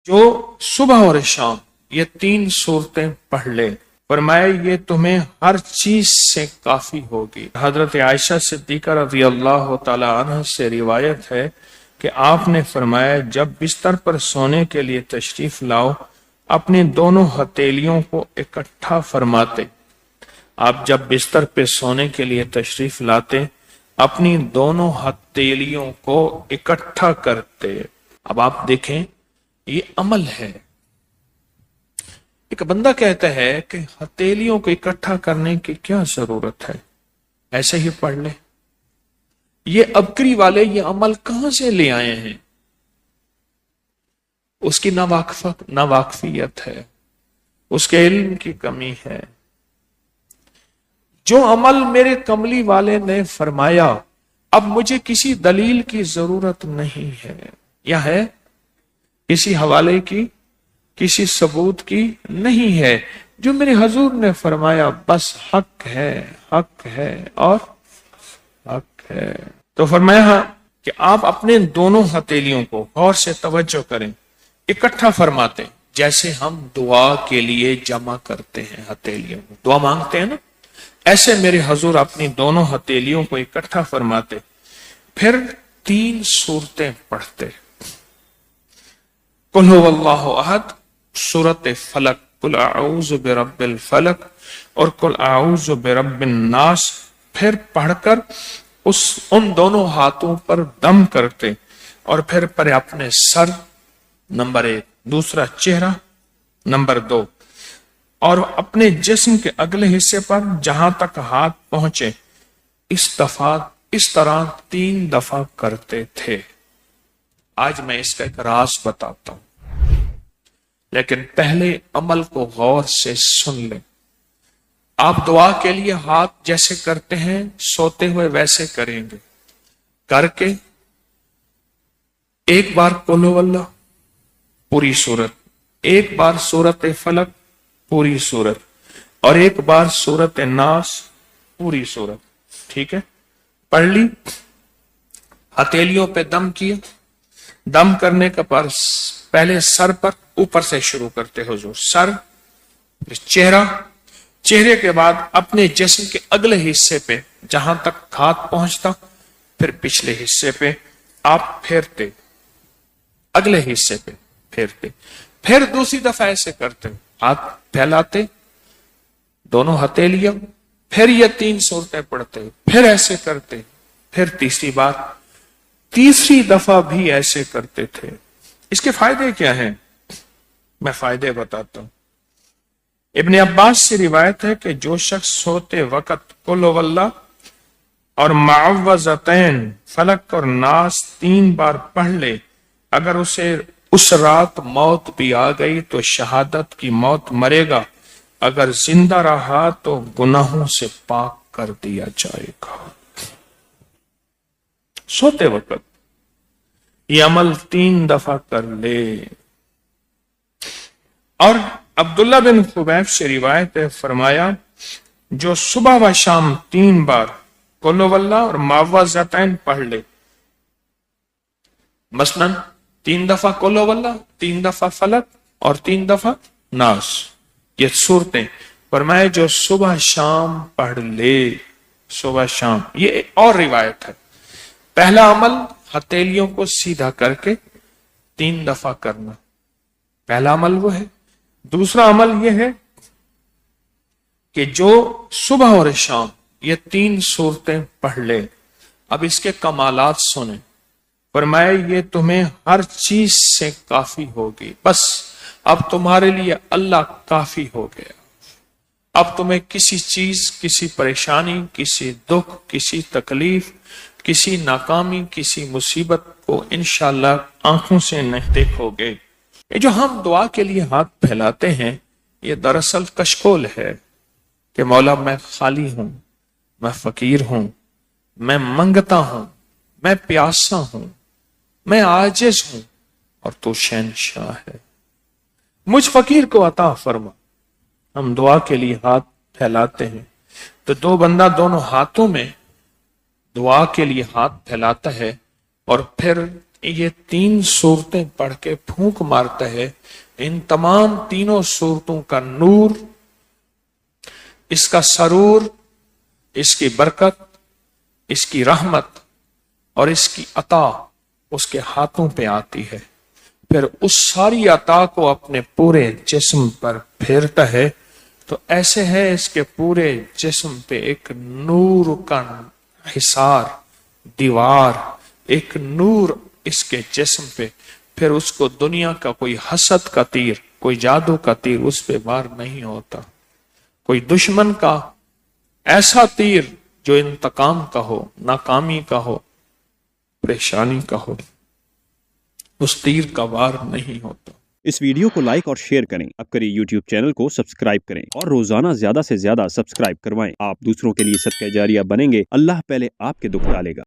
جو صبح اور شام یہ 3 صورتیں پڑھ لے، فرمایا یہ تمہیں ہر چیز سے کافی ہوگی۔ حضرت عائشہ صدیقہ رضی اللہ تعالی عنہ سے روایت ہے کہ آپ نے فرمایا جب بستر پر سونے کے لیے تشریف لاؤ اپنی دونوں ہتھیلیوں کو اکٹھا فرماتے۔ آپ جب بستر پہ سونے کے لیے تشریف لاتے اپنی دونوں ہتھیلیوں کو اکٹھا کرتے۔ اب آپ دیکھیں یہ عمل ہے۔ ایک بندہ کہتا ہے کہ ہتھیلیوں کو اکٹھا کرنے کی کیا ضرورت ہے، ایسے ہی پڑھ لے۔ یہ ابکری والے یہ عمل کہاں سے لے آئے ہیں؟ اس کی ناواقفیت ہے، اس کے علم کی کمی ہے۔ جو عمل میرے کملی والے نے فرمایا اب مجھے کسی دلیل کی ضرورت نہیں ہے، یا ہے کسی حوالے کی، کسی ثبوت کی نہیں ہے۔ جو میرے حضور نے فرمایا بس حق ہے، حق ہے اور حق ہے۔ تو فرمایا کہ آپ اپنے دونوں ہتھیلیوں کو غور سے توجہ کریں، اکٹھا فرماتے جیسے ہم دعا کے لیے جمع کرتے ہیں ہتھیلیوں کو، دعا مانگتے ہیں نا، ایسے میرے حضور اپنی دونوں ہتھیلیوں کو اکٹھا فرماتے، پھر 3 صورتیں پڑھتے۔ قل هو اللہ احد، سورۃ فلق، قل اعوذ برب الفلق اور قل اعوذ برب الناس، پھر پڑھ کر ان دونوں ہاتھوں پر دم کرتے، اور پھر پر اپنے سر نمبر 1، دوسرا چہرہ نمبر 2، اور اپنے جسم کے اگلے حصے پر جہاں تک ہاتھ پہنچے اس طرح 3 دفعہ کرتے تھے۔ آج میں اس کا ایک راز بتاتا ہوں، لیکن پہلے عمل کو غور سے سن لیں۔ آپ دعا کے لیے ہاتھ جیسے کرتے ہیں سوتے ہوئے ویسے کریں گے، کر کے ایک بار قل هو اللہ پوری سورت، ایک بار سورۃ فلق پوری سورت، اور ایک بار سورۃ ناس پوری سورت۔ ٹھیک ہے، پڑھ لی، ہتھیلیوں پہ دم کیا۔ دم کرنے کا پہلے سر پر، اوپر سے شروع کرتے حضور، سر، پھر چہرے کے بعد اپنے جسم کے اگلے حصے پہ جہاں تک ہاتھ پہنچتا، پھر پچھلے حصے پہ آپ پھیرتے، اگلے حصے پہ پھیرتے، پھر دوسری دفعہ ایسے کرتے، ہاتھ پھیلاتے، دونوں ہتھیلیاں، پھر یہ 3 صورتیں پڑھتے، پھر ایسے کرتے، پھر تیسری دفعہ بھی ایسے کرتے تھے۔ اس کے فائدے کیا ہیں؟ میں فائدے بتاتا ہوں۔ ابن عباس سے روایت ہے کہ جو شخص سوتے وقت قل هو اللہ اور معوذتین فلق اور ناس 3 بار پڑھ لے، اگر اسے اس رات موت بھی آ گئی تو شہادت کی موت مرے گا، اگر زندہ رہا تو گناہوں سے پاک کر دیا جائے گا۔ سوتے وقت یہ عمل 3 دفعہ کر لے۔ اور عبداللہ بن خبیب سے روایت ہے، فرمایا جو صبح و شام 3 بار قل هو اللہ اور معوذتین پڑھ لے، مثلاً 3 دفعہ قل هو اللہ، 3 دفعہ فلق اور 3 دفعہ ناس، یہ صورتیں، فرمایا جو صبح شام پڑھ لے، صبح شام۔ یہ اور روایت ہے، پہلا عمل ہتھیلیوں کو سیدھا کر کے 3 دفعہ کرنا، پہلا عمل وہ ہے۔ دوسرا عمل یہ ہے کہ جو صبح اور شام یہ 3 صورتیں پڑھ لے۔ اب اس کے کمالات سنیں، فرمایا یہ تمہیں ہر چیز سے کافی ہوگی، بس اب تمہارے لیے اللہ کافی ہو گیا۔ اب تمہیں کسی چیز، کسی پریشانی، کسی دکھ، کسی تکلیف، کسی ناکامی، کسی مصیبت کو انشاءاللہ آنکھوں سے نہیں دیکھو گے۔ یہ جو ہم دعا کے لیے ہاتھ پھیلاتے ہیں یہ دراصل کشکول ہے کہ مولا میں خالی ہوں، میں فقیر ہوں، میں منگتا ہوں، میں پیاسا ہوں، میں عاجز ہوں، اور تو شہنشاہ ہے، مجھ فقیر کو عطا فرما۔ ہم دعا کے لیے ہاتھ پھیلاتے ہیں تو 2 بندہ دونوں ہاتھوں میں دعا کے لیے ہاتھ پھیلاتا ہے، اور پھر یہ 3 صورتیں پڑھ کے پھونک مارتا ہے، ان تمام تینوں صورتوں کا نور، اس کا سرور، اس کی برکت، اس کی رحمت اور اس کی عطا اس کے ہاتھوں پہ آتی ہے، پھر اس ساری عطا کو اپنے پورے جسم پر پھیرتا ہے، تو ایسے ہے اس کے پورے جسم پہ ایک نور کا حصار، دیوار، ایک نور اس کے جسم پہ، پھر اس کو دنیا کا کوئی حسد کا تیر، کوئی جادو کا تیر اس پہ وار نہیں ہوتا، کوئی دشمن کا ایسا تیر جو انتقام کا ہو، ناکامی کا ہو، پریشانی کا ہو، اس تیر کا وار نہیں ہوتا۔ اس ویڈیو کو لائک اور شیئر کریں، اب کریں یوٹیوب چینل کو سبسکرائب کریں اور روزانہ زیادہ سے زیادہ سبسکرائب کروائیں۔ آپ دوسروں کے لیے صدقہ جاریہ بنیں گے، اللہ پہلے آپ کے دکھ ٹالے گا۔